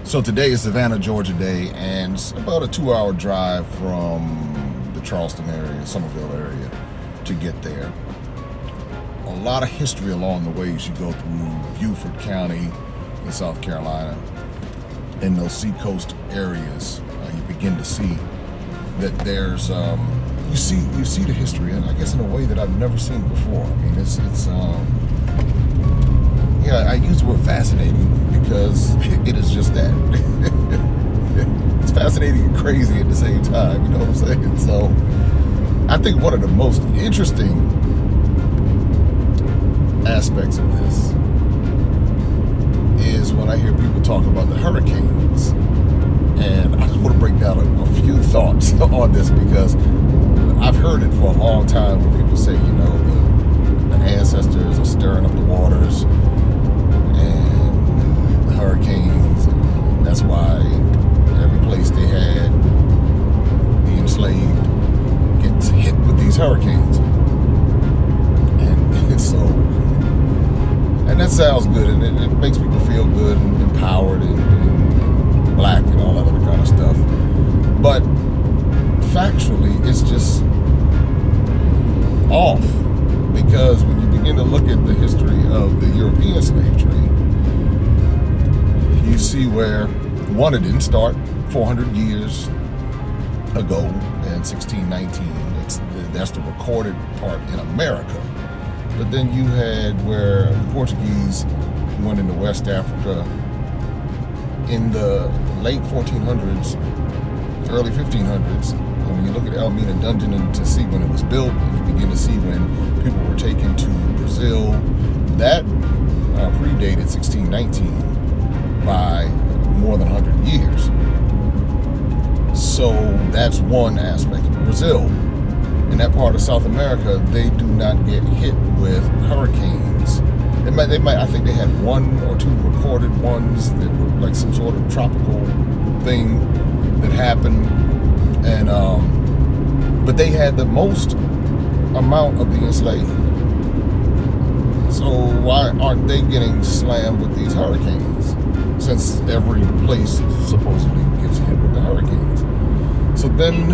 So today is Savannah, Georgia Day, and it's about a 2-hour drive from the Charleston area, Somerville area, to get there. A lot of history along the way as you go through Beaufort County in South Carolina. In those seacoast areas, you begin to see that there's, you see the history, and I guess in a way that I've never seen before. I mean, I use the word fascinating because it is just that. It's fascinating and crazy at the same time, you know what I'm saying? So I think one of the most interesting aspects of this is when I hear people talk about the hurricanes. And I just want to break down a few thoughts on this because I've heard it for a long time when people say, you know, the ancestors are stirring up the waters and the hurricanes, and that's why every place they had the enslaved gets hit with these hurricanes. And so, and that sounds good, and it makes people feel good and empowered and black and all that other kind of stuff. But factually, it's just off, because when you begin to look at the history of the European slave trade, you see where, one, it didn't start 400 years ago in 1619. That's the recorded part in America. But then you had where the Portuguese went into West Africa in the late 1400s, early 1500s. And when you look at Elmina Dungeon and to see when it was built, and you begin to see when people were taken to Brazil, that predated 1619 by more than 100 years. So that's one aspect. Brazil, in that part of South America, they do not get hit with hurricanes. They might. I think they had one or two recorded ones that were like some sort of tropical thing that happened, and but they had the most amount of the enslaved. So why aren't they getting slammed with these hurricanes? Since every place supposedly gets hit with the hurricanes. So then,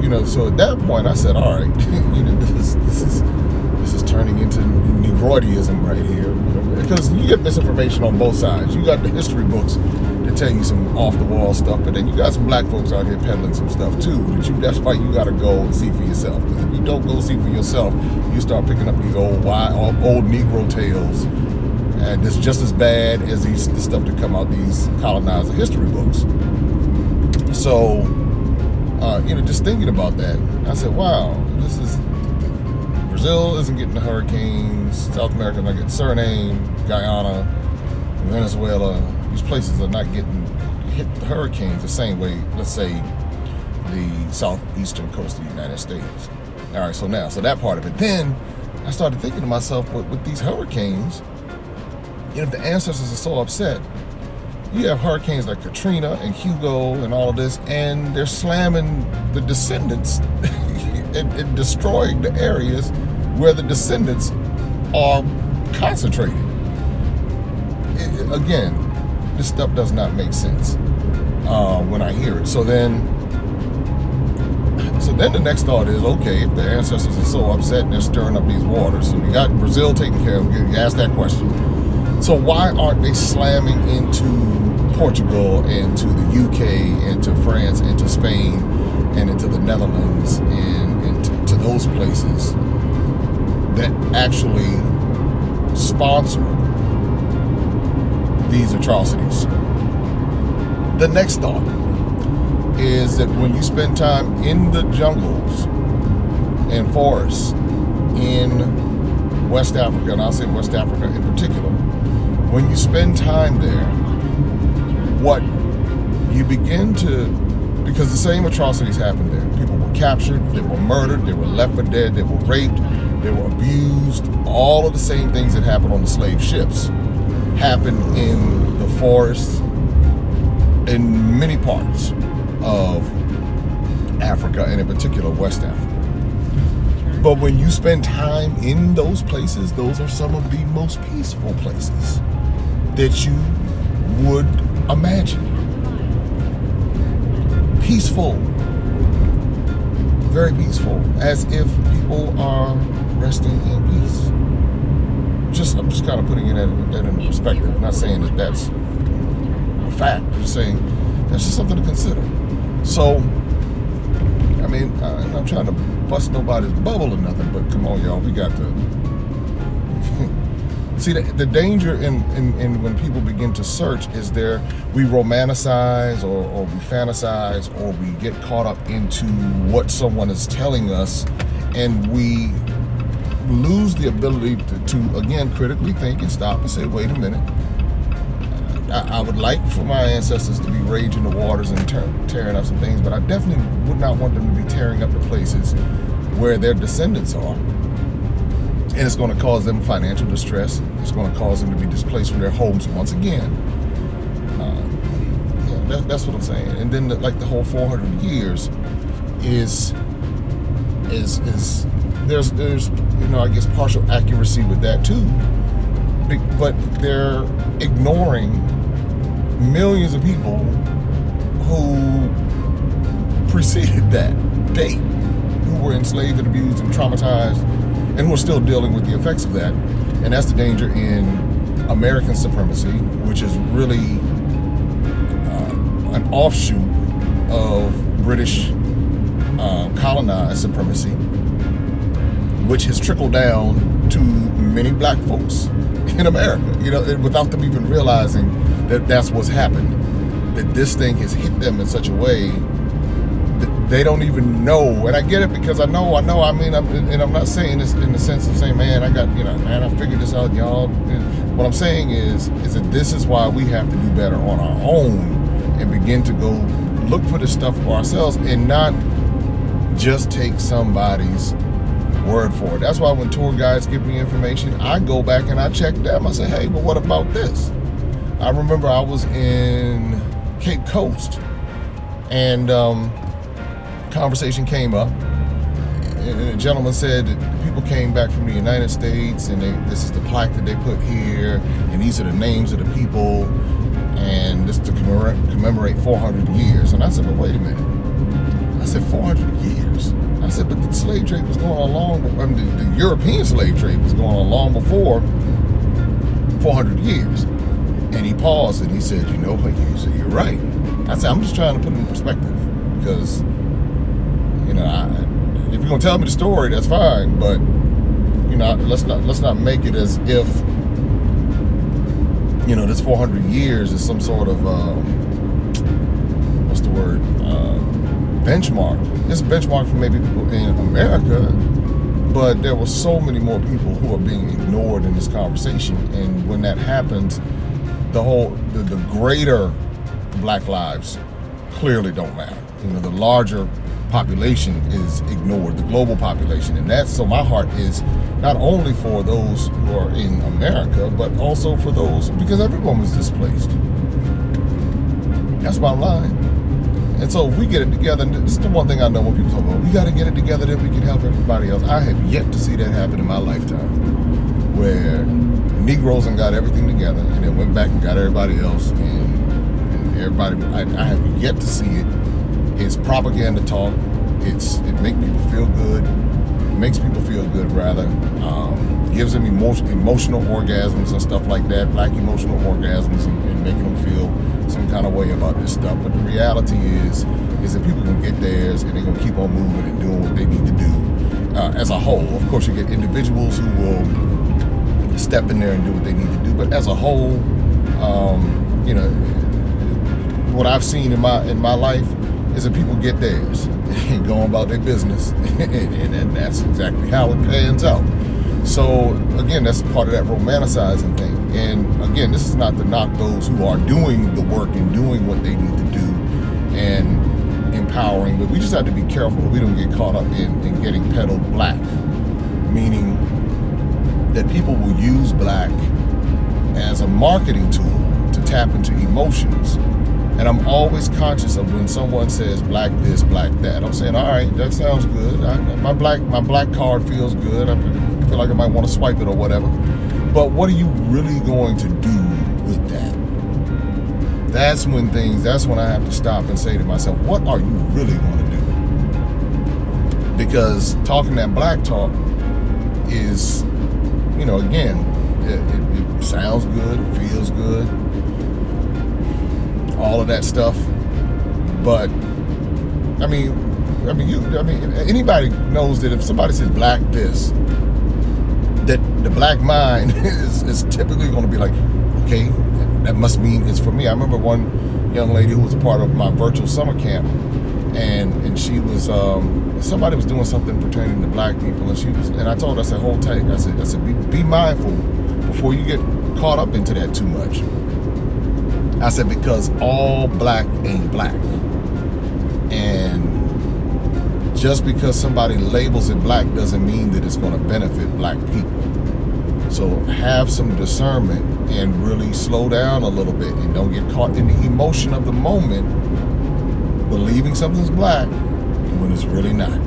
you know. So at that point, I said, all right, you know, this is turning into Negroidism right here, because you get misinformation on both sides. You got the history books that tell you some off-the-wall stuff, but then you got some black folks out here peddling some stuff too. That's why you got to go and see for yourself. Because if you don't go see for yourself, you start picking up these old Negro tales, and it's just as bad as the stuff that come out these colonizer history books. So, you know, just thinking about that, I said, wow, this is. Brazil isn't getting the hurricanes. South America not getting Suriname, Guyana, Venezuela. These places are not getting hit with the hurricanes the same way, let's say, the southeastern coast of the United States. All right, so that part of it. Then I started thinking to myself, with these hurricanes, you know, if the ancestors are so upset, you have hurricanes like Katrina and Hugo and all of this, and they're slamming the descendants and destroying the areas where the descendants are concentrated. Again, this stuff does not make sense when I hear it. So then the next thought is, okay, if the ancestors are so upset and they're stirring up these waters, so we got Brazil taken care of, you asked that question. So why aren't they slamming into Portugal, and to the UK, and to France, and to Spain, and into the Netherlands, and to those places that actually sponsor these atrocities? The next thought is that when you spend time in the jungles and forests in West Africa, and I'll say West Africa in particular, when you spend time there, what you begin to, because the same atrocities happened there. People were captured, they were murdered, they were left for dead, they were raped, they were abused. All of the same things that happened on the slave ships happened in the forests in many parts of Africa, and in particular West Africa. But when you spend time in those places, those are some of the most peaceful places that you would imagine. Peaceful, very peaceful, as if people are resting in peace. I'm just kind of putting that in perspective. I'm not saying that that's a fact. I'm just saying that's just something to consider. So, I mean, I'm not trying to bust nobody's bubble or nothing, but come on, y'all, we got to see the danger in when people begin to search is we romanticize or we fantasize or we get caught up into what someone is telling us, and we lose the ability to again critically think and stop and say, wait a minute, I would like for my ancestors to be raging the waters and tearing up some things, but I definitely would not want them to be tearing up the places where their descendants are. And it's going to cause them financial distress. It's going to cause them to be displaced from their homes once again. That's what I'm saying. And then the whole 400 years is there's I guess partial accuracy with that too. But they're ignoring millions of people who preceded that date, who were enslaved and abused and traumatized, and who are still dealing with the effects of that. And that's the danger in American supremacy, which is really an offshoot of British colonized supremacy, which has trickled down to many black folks in America, without them even realizing that that's what's happened, that this thing has hit them in such a way that they don't even know. And I get it, because I know, and I'm not saying this in the sense of saying, man, I figured this out, y'all. What I'm saying is that this is why we have to do better on our own and begin to go look for this stuff for ourselves and not just take somebody's word for it. That's why when tour guides give me information, I go back and I check them. I say, hey, but what about this? I remember I was in Cape Coast, and conversation came up, and a gentleman said that people came back from the United States, and this is the plaque that they put here, and these are the names of the people, and this to commemorate 400 years. And I said, but wait a minute. I said, 400 years? I said, but the slave trade was going on long, the European slave trade was going on long before 400 years. And he paused and he said, you're right. I said, I'm just trying to put it in perspective, because, if you're going to tell me the story, that's fine, but, let's not make it as if, this 400 years is some sort of, what's the word, benchmark. It's a benchmark for maybe people in America, but there were so many more people who are being ignored in this conversation. And when that happens, the greater black lives clearly don't matter. The larger population is ignored, the global population. And so my heart is not only for those who are in America, but also for those, because everyone was displaced. That's bottom line. And so if we get it together, and this is the one thing I know when people talk about, we got to get it together, then we can help everybody else. I have yet to see that happen in my lifetime, where Negroes and got everything together and then went back and got everybody else, and everybody, I have yet to see it. It's propaganda talk. It makes people feel good. Makes people feel good, rather. Gives them emotional orgasms and stuff like that, black emotional orgasms, and making them feel some kind of way about this stuff. But the reality is that people can get theirs, and they're going to keep on moving and doing what they need to do as a whole. Of course, you get individuals who will step in there and do what they need to do, but as a whole, what I've seen in my life is that people get theirs and go about their business, and that's exactly how it pans out. So again, that's part of that romanticizing thing. And again, this is not to knock those who are doing the work and doing what they need to do and empowering, but we just have to be careful that we don't get caught up in getting peddled black, meaning that people will use black as a marketing tool to tap into emotions. And I'm always conscious of when someone says black this, black that. I'm saying, all right, that sounds good. My black card feels good. I feel like I might want to swipe it or whatever. But what are you really going to do with that? that's when I have to stop and say to myself, what are you really going to do? Because talking that black talk is, again, it sounds good, it feels good, all of that stuff. But anybody knows that if somebody says black this, that the black mind is typically going to be like, okay, that must mean it's for me. I remember one young lady who was a part of my virtual summer camp, and she was somebody was doing something pertaining to black people, and I told her, I said, hold tight. I said be mindful before you get caught up into that too much. I said, because all black ain't black. And just because somebody labels it black doesn't mean that it's going to benefit black people. So have some discernment and really slow down a little bit, and don't get caught in the emotion of the moment believing something's black when it's really not.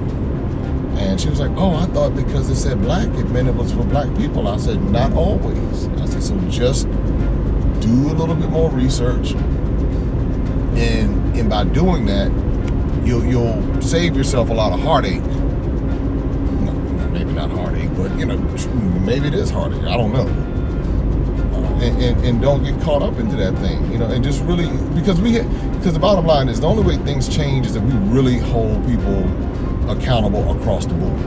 And she was like, oh, I thought because it said black it meant it was for black people. I said, not always. I said, so just do a little bit more research, and by doing that, you'll save yourself a lot of heartache. No, maybe not heartache, but maybe it is heartache. I don't know. And don't get caught up into that thing, and just really, because the bottom line is the only way things change is if we really hold people accountable across the board.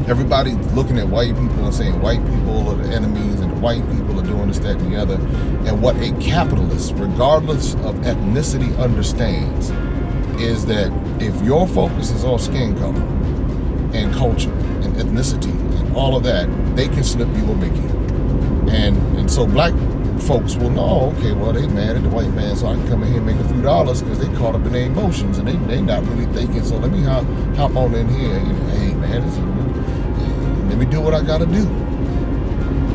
Everybody's looking at white people and saying white people are the enemies and the white people are doing this, that, and the other. And what a capitalist, regardless of ethnicity, understands is that if your focus is on skin color and culture and ethnicity and all of that, they can slip you a Mickey. And so black folks will know, okay, well, they mad at the white man, so I can come in here and make a few dollars because they caught up in their emotions and they not really thinking. So let me hop on in here. Hey, man, let me do what I got to do.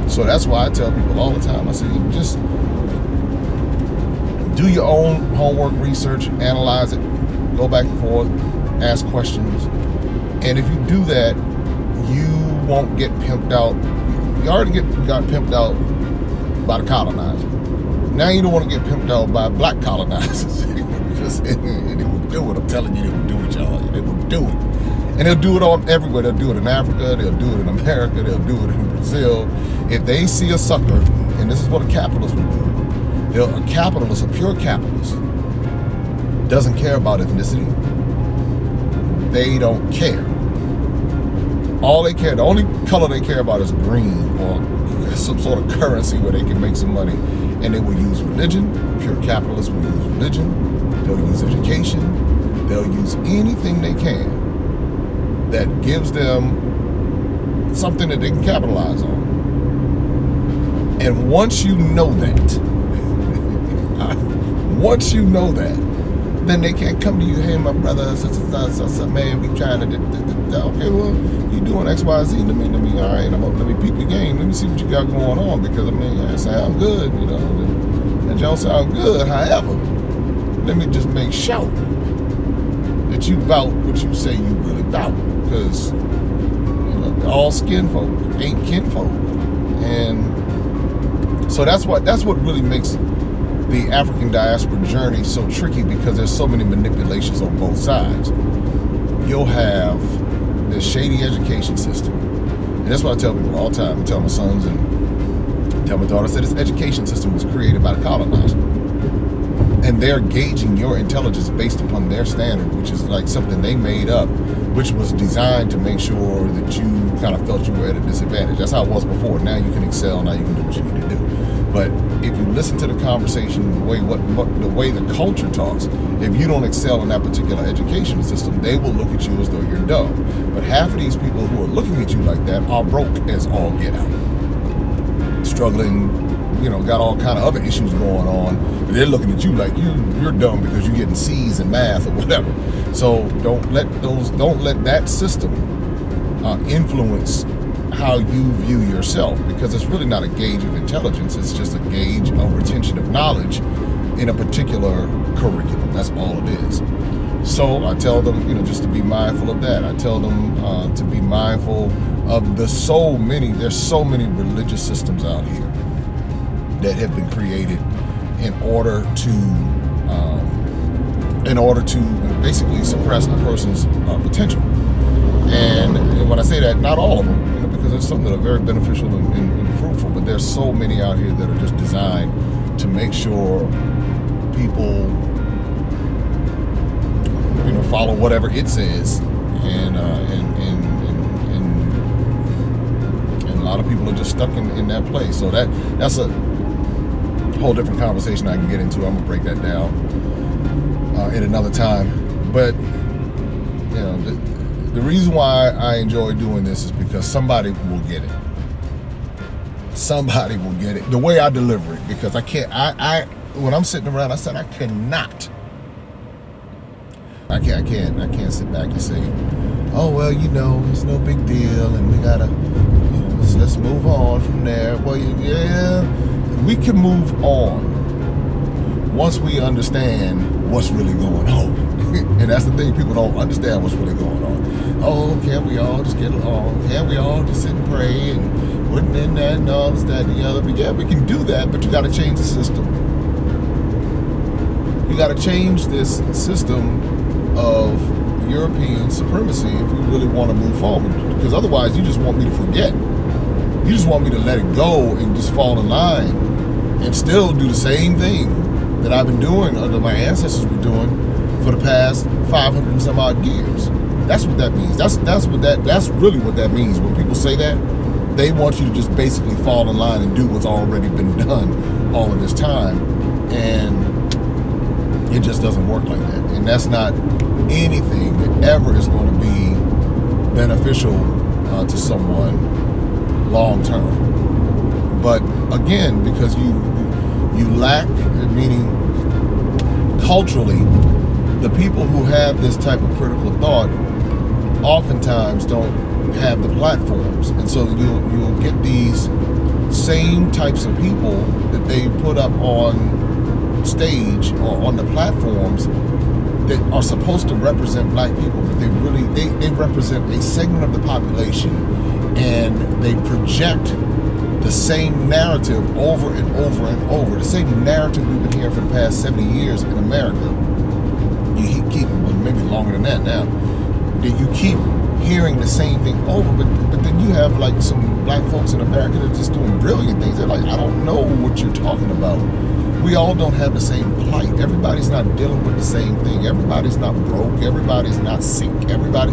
So that's why I tell people all the time, I say, just do your own homework, research, analyze it, go back and forth, ask questions. And if you do that, you won't get pimped out. You already got pimped out by the colonizer. Now you don't want to get pimped out by black colonizers. Because they will do it. I'm telling you, they will do it, y'all. They will do it. And they'll do it all everywhere. They'll do it in Africa. They'll do it in America. They'll do it in Brazil. If they see a sucker, and this is what a capitalist will do. A capitalist, a pure capitalist, doesn't care about ethnicity. They don't care. All they care, the only color they care about is green or some sort of currency where they can make some money. And they will use religion. Pure capitalists will use religion. They'll use education. They'll use anything they can that gives them something that they can capitalize on. And once you know that, then they can't come to you, hey, my brother, man, we trying to, okay, well, you doing X, Y, Z, let me, all right, let me peep your game, let me see what you got going on, because, that sound good, that don't sound good, however, let me just make sure that you bout what you say you really bout, because, all skin folk ain't kinfolk, and so that's what really makes the African diaspora journey so tricky, because there's so many manipulations on both sides. You'll have this shady education system, and that's what I tell people all the time. I tell my sons and tell my daughter, I said this education system was created by the colonizer, and they're gauging your intelligence based upon their standard, which is like something they made up, which was designed to make sure that you kind of felt you were at a disadvantage. That's how it was before. Now you can excel. Now you can do what you need to do. But if you listen to the conversation, the way the culture talks, if you don't excel in that particular education system, they will look at you as though you're dumb. But half of these people who are looking at you like that are broke as all get out, struggling, got all kind of other issues going on. But they're looking at you like you're dumb because you're getting C's in math or whatever. So don't let that system influence how you view yourself, because it's really not a gauge of intelligence. It's just a gauge of retention of knowledge in a particular curriculum. That's all it is. So I tell them, just to be mindful of that. I tell them to be mindful of there's so many religious systems out here that have been created in order to basically suppress a person's potential. And when I say that, not all of them, because there's some that are very beneficial and fruitful, but there's so many out here that are just designed to make sure people, follow whatever it says, and a lot of people are just stuck in that place. So that's a whole different conversation I can get into. I'm gonna break that down in another time. But the reason why I enjoy doing this is because somebody will get it. Somebody will get it. The way I deliver it, because I can't. When I'm sitting around, I said I cannot. I can't sit back and say, oh well, it's no big deal, and we gotta, let's move on from there. Well, yeah, we can move on once we understand what's really going on. And that's the thing, people don't understand what's really going on. Oh, can't we all just get along? Can't we all just sit and pray and wouldn't in that and all this, that, and the other? But yeah, we can do that, but you got to change the system. You got to change this system of European supremacy if you really want to move forward. Because otherwise, you just want me to forget. You just want me to let it go and just fall in line and still do the same thing that I've been doing, or that my ancestors were doing for the past 500 and some odd years. That's what that means. That's really what that means. When people say that, they want you to just basically fall in line and do what's already been done all of this time. And it just doesn't work like that. And that's not anything that ever is going to be beneficial to someone long term. But again, because you lack, meaning culturally, the people who have this type of critical thought oftentimes don't have the platforms, and so you'll get these same types of people that they put up on stage or on the platforms that are supposed to represent black people, but they represent a segment of the population, and they project the same narrative over and over and over. The same narrative we've been hearing for the past 70 years in America. You keep, well, maybe longer than that now, that you keep hearing the same thing over, but then you have like some black folks in America that are just doing brilliant things. They're like, I don't know what you're talking about. We all don't have the same plight. Everybody's not dealing with the same thing. Everybody's not broke. Everybody's not sick. Everybody,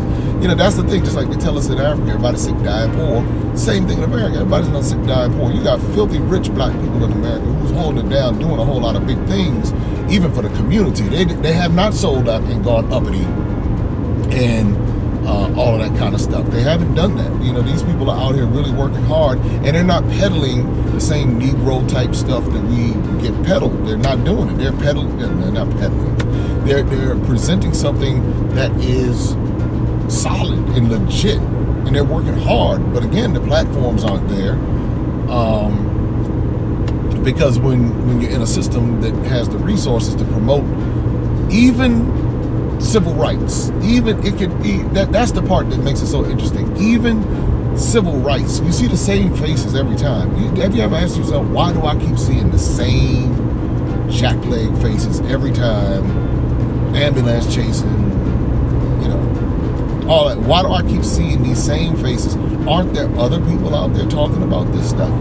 that's the thing. Just like they tell us in Africa, everybody's sick, dying, poor. Same thing in America. Everybody's not sick, dying, poor. You got filthy rich black people in America who's holding it down, doing a whole lot of big things, even for the community. They have not sold out and gone uppity and all of that kind of stuff. They haven't done that. These people are out here really working hard, and they're not peddling the same Negro type stuff that we get peddled. They're not doing it. They're not peddling. They're presenting something that is solid and legit, and they're working hard. But again, the platforms aren't there, because when you're in a system that has the resources to promote even civil rights, even it could be that's the part that makes it so interesting. Even civil rights, you see the same faces every time. Have you ever asked yourself, why do I keep seeing the same jackleg faces every time? Ambulance chasing, all that. Why do I keep seeing these same faces? Aren't there other people out there talking about this stuff?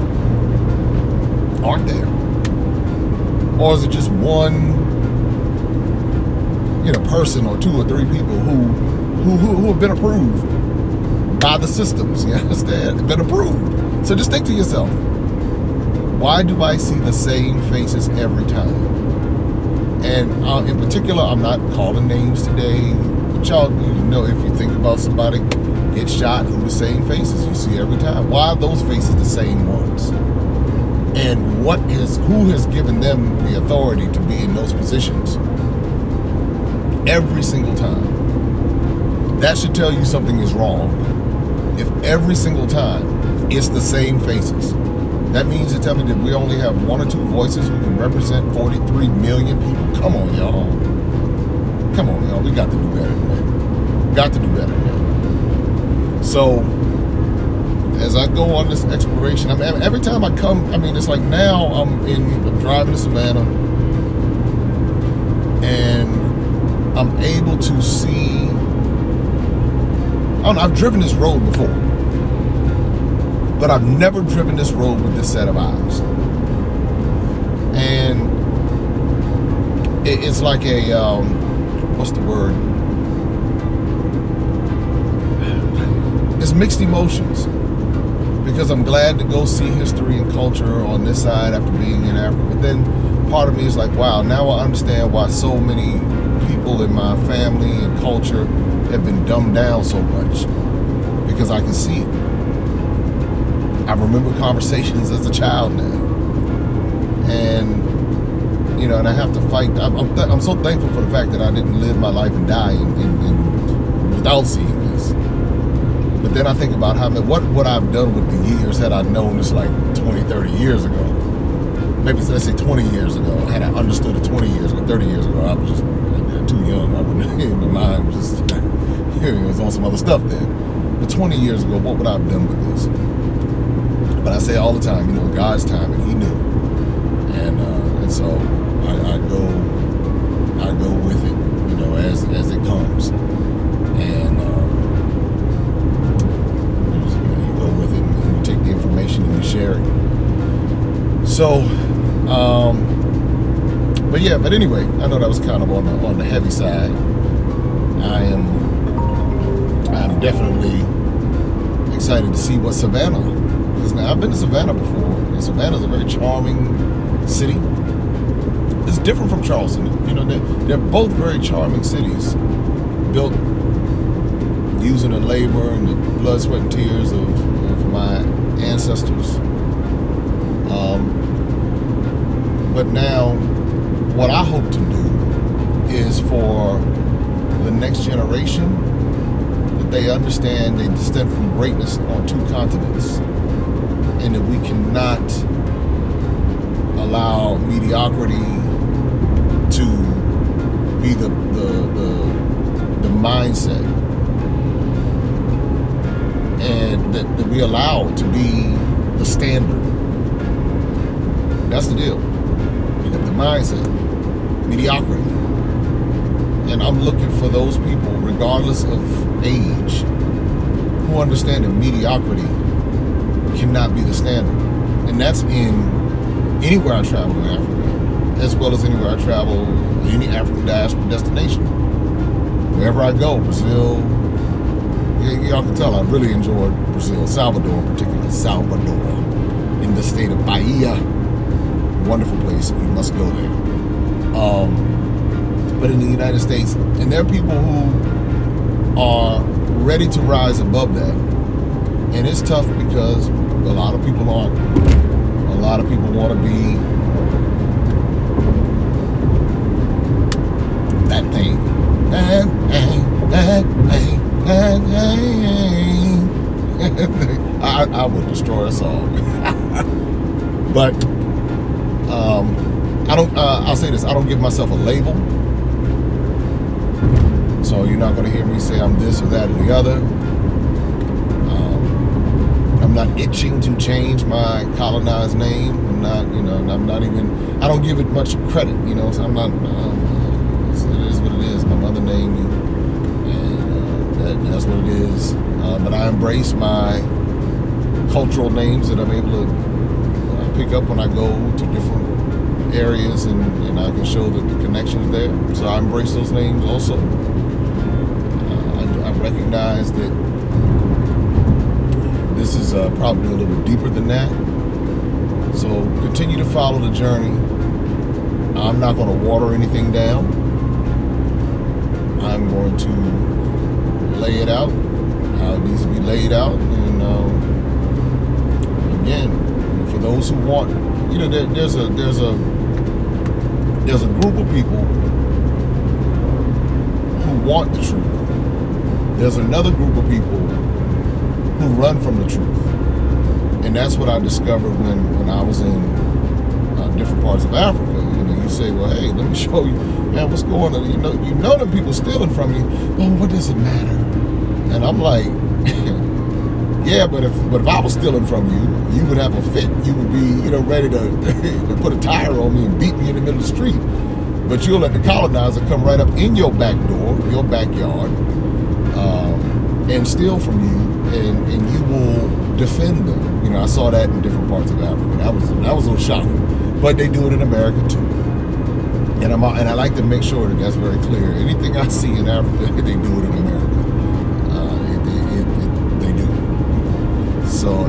Aren't there? Or is it just one person or two or three people who have been approved by the systems? You understand? They've been approved. So just think to yourself, why do I see the same faces every time? And in particular, I'm not calling names today. But y'all, if you think about somebody get shot, who the same faces you see every time? Why are those faces the same ones? And who has given them the authority to be in those positions? Every single time. That should tell you something is wrong. If every single time it's the same faces, that means to tell me that we only have one or two voices who can represent 43 million people. Come on, y'all. We got to do better than that. So as I go on this exploration, I mean, every time I come, I mean, it's like now I'm driving to Savannah, and I'm able to see, I don't know, I've driven this road before, but I've never driven this road with this set of eyes. And it's like a, what's the word? It's mixed emotions, because I'm glad to go see history and culture on this side after being in Africa. But then part of me is like, wow, now I understand why so many people in my family and culture have been dumbed down so much, because I can see it. I remember conversations as a child now. And, you know, and I have to fight. I'm so thankful for the fact that I didn't live my life and die without seeing this. But then I think about what I've done with the years had I known this like 20, 30 years ago. Maybe let's say 20 years ago. Had I understood it 20 years ago, 30 years ago, I was just too young. I wouldn't, my mind was just, it was on some other stuff then. But 20 years ago, what would I have done with this? But I say all the time, you know, God's time, and He knew. And so I go with it, you know, as it comes. And you go with it, and you take the information and you share it. So, but anyway, I know that was kind of on the heavy side. I'm definitely excited to see what Savannah. Now, I've been to Savannah before, and Savannah's a very charming city. It's different from Charleston. You know, they're both very charming cities, built using the labor and the blood, sweat, and tears of my ancestors. But now, what I hope to do is for the next generation that they understand they descend from greatness on two continents, and that we cannot allow mediocrity to be the mindset, and that we allow it to be the standard. That's the deal. You have the mindset, mediocrity. And I'm looking for those people, regardless of age, who understand that mediocrity cannot be the standard. And that's in anywhere I travel in Africa, as well as anywhere I travel, any African diaspora destination. Wherever I go, Brazil, y'all can tell I really enjoyed Brazil, Salvador in particular, Salvador, in the state of Bahia. Wonderful place, you must go there. But in the United States, and there are people who are ready to rise above that. And it's tough because a lot of people aren't. A lot of people want to be that thing. I would destroy us all. But I'll say this, I don't give myself a label. So you're not going to hear me say I'm this or that or the other. I'm not itching to change my colonized name. I'm not even, I don't give it much credit, you know, so I'm not, it is what it is. My mother named me, and that's what it is. But I embrace my cultural names that I'm able to pick up when I go to different areas, and I can show that the connection's there. So I embrace those names also. I recognize that this is probably a little bit deeper than that. So continue to follow the journey. I'm not going to water anything down. I'm going to lay it out how it needs to be laid out. And again, for those who want, you know, there's a group of people who want the truth. There's another group of people who run from the truth. And that's what I discovered when I was in different parts of Africa. You know, you say, well, hey, let me show you, man, what's going on? You know the people stealing from you. Oh, what does it matter? And I'm like, Yeah, but if I was stealing from you, you would have a fit. You would be, ready to put a tire on me and beat me in the middle of the street. But you'll let the colonizer come right up in your back door, your backyard, and steal from you, and you will defend them. I saw that in different parts of Africa. That was a little shocking, but they do it in America too. And I like to make sure that that's very clear. Anything I see in Africa, they do it in America. They do. So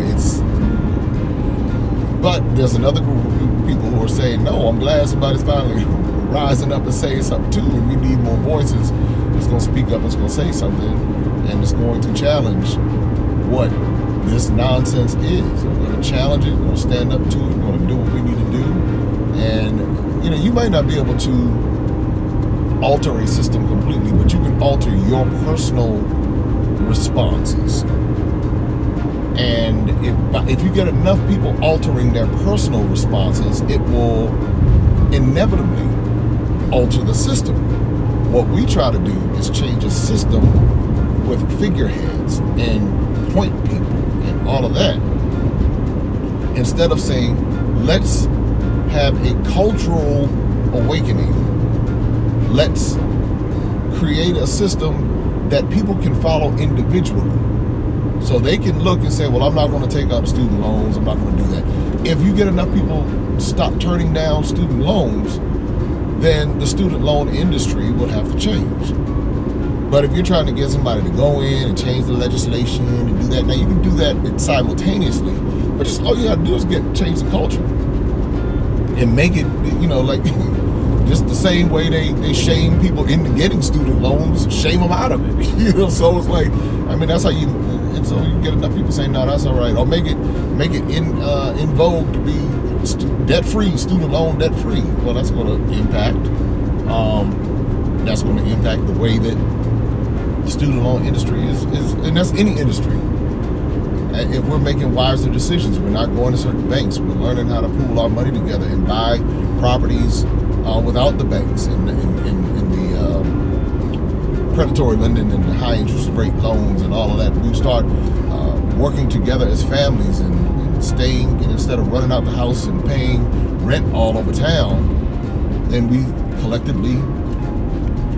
but there's another group of people who are saying, no, I'm glad somebody's finally rising up and saying something too, and we need more voices that's going to speak up, that's going to say something, and it's going to challenge what this nonsense is. We're going to challenge it, we're going to stand up to it, we're going to do what we need to do. And you might not be able to alter a system completely, but you can alter your personal responses. And if you get enough people altering their personal responses, it will inevitably alter the system. What we try to do is change a system with figureheads and point people and all of that, instead of saying, let's have a cultural awakening. Let's create a system that people can follow individually. So they can look and say, well, I'm not going to take out student loans. I'm not going to do that. If you get enough people stop turning down student loans, then the student loan industry will have to change. But if you're trying to get somebody to go in and change the legislation and do that, now you can do that simultaneously. But just all you got to do is change the culture and make it, like just the same way they shame people into getting student loans, shame them out of it. So it's like, that's how you. And so you get enough people saying, no, that's all right. Or make it in vogue to be debt-free, student loan debt-free. Well, that's going to impact. That's going to impact the way that the student loan industry is, and that's any industry. If we're making wiser decisions, we're not going to certain banks. We're learning how to pool our money together and buy properties without the banks and the predatory lending and the high interest rate loans and all of that. We start working together as families and staying, and instead of running out the house and paying rent all over town, then we collectively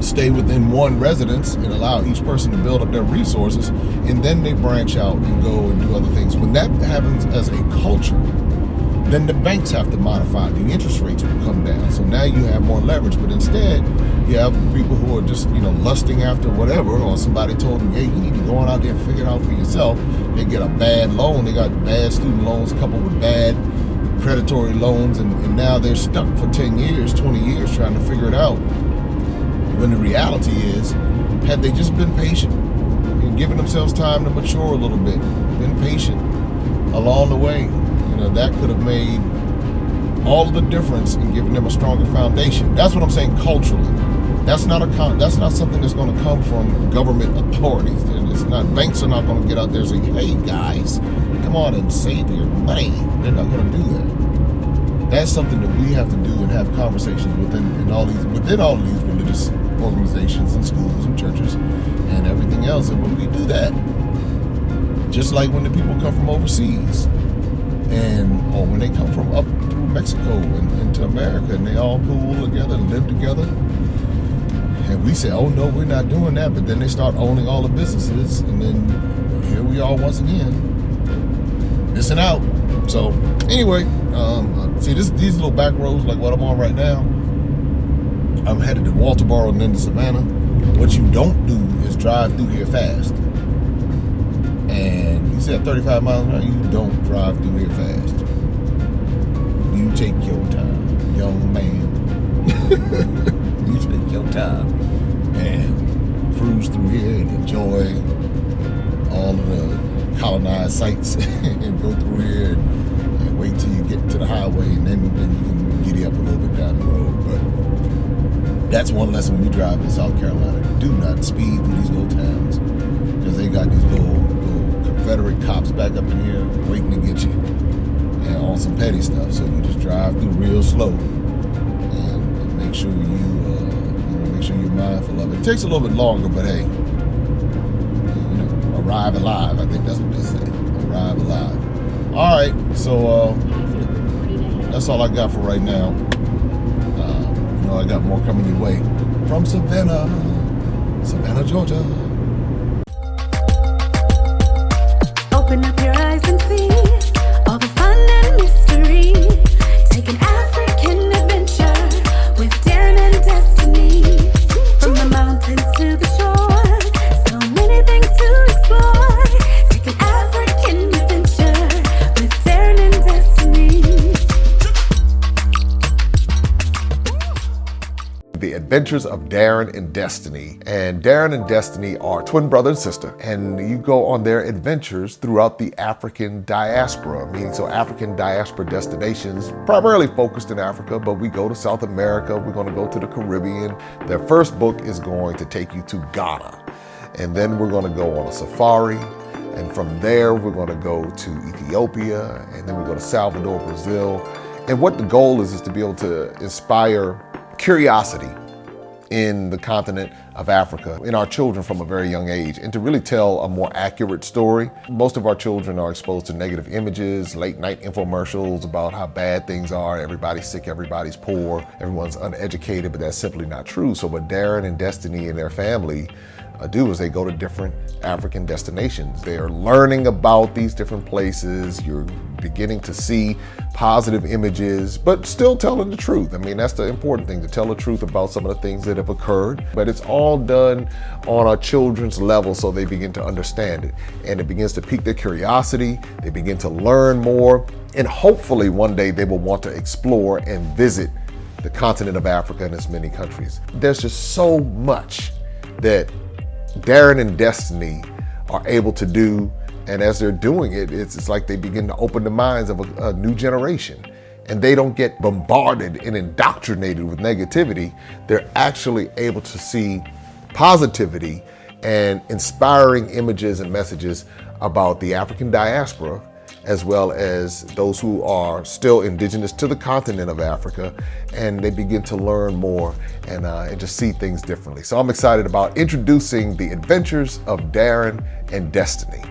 stay within one residence and allow each person to build up their resources, and then they branch out and go and do other things. When that happens as a culture, then the banks have to modify. The interest rates will come down. So now you have more leverage. But instead, you have people who are just, lusting after whatever, or somebody told them, hey, you need to go on out there and figure it out for yourself. They get a bad loan. They got bad student loans coupled with bad predatory loans, and now they're stuck for 10 years, 20 years trying to figure it out. When the reality is, had they just been patient and given themselves time to mature a little bit, been patient along the way, that could have made all of the difference in giving them a stronger foundation. That's what I'm saying culturally. That's not something that's going to come from government authorities. It's not, banks are not going to get out there and say, hey guys, come on and save your money. They're not going to do that. That's something that we have to do and have conversations within all of these religious organizations and schools and churches and everything else. And when we do that, just like when the people come from overseas, or when they come from up through Mexico and into America, and they all pool together and live together, and we say, oh no, we're not doing that, but then they start owning all the businesses, and then here we are once again missing out. So anyway, see these little back roads like what I'm on right now, I'm headed to Walterboro and then to Savannah. What you don't do is drive through here fast. And you said 35 miles an hour, you don't drive through here fast. You take your time, young man. You take your time and cruise through here and enjoy all of the colonized sites and go through here and wait till you get to the highway, and then you can giddy up a little bit down the road. But that's one lesson when you drive in South Carolina. Do not speed through these little towns, because they got these little Confederate cops back up in here waiting to get you, and on some petty stuff. So you just drive through real slow and make sure you're mindful of it. It takes a little bit longer, but hey, arrive alive. I think that's what they say. arrive alive. All right, so that's all I got for right now. I got more coming your way from Savannah, Georgia. Open up your eyes and see all the fun and mystery. Take an African adventure with Darren and Destiny. From the mountains to the shore, so many things to explore. Take an African adventure with Darren and Destiny. The Adventures of Darren and Destiny. And Darren and Destiny are twin brother and sister, and you go on their adventures throughout the African diaspora, meaning so African diaspora destinations, primarily focused in Africa, but we go to South America, we're going to go to the Caribbean. Their first book is going to take you to Ghana, and then we're going to go on a safari, and from there we're going to go to Ethiopia, and then we go to Salvador, Brazil. And what the goal is to be able to inspire curiosity in the continent of Africa, in our children from a very young age, and to really tell a more accurate story. Most of our children are exposed to negative images, late night infomercials about how bad things are, everybody's sick, everybody's poor, everyone's uneducated, but that's simply not true. So what Darren and Destiny and their family do is they go to different African destinations. They are learning about these different places. You're beginning to see positive images, but still telling the truth. I mean, that's the important thing, to tell the truth about some of the things that have occurred. But it's all done on our children's level so they begin to understand it. And it begins to pique their curiosity. They begin to learn more. And hopefully one day they will want to explore and visit the continent of Africa and its many countries. There's just so much that Darren and Destiny are able to do, and as they're doing it, it's like they begin to open the minds of a new generation, and they don't get bombarded and indoctrinated with negativity. They're actually able to see positivity and inspiring images and messages about the African diaspora, as well as those who are still indigenous to the continent of Africa, and they begin to learn more and just see things differently. So I'm excited about introducing the Adventures of Darren and Destiny.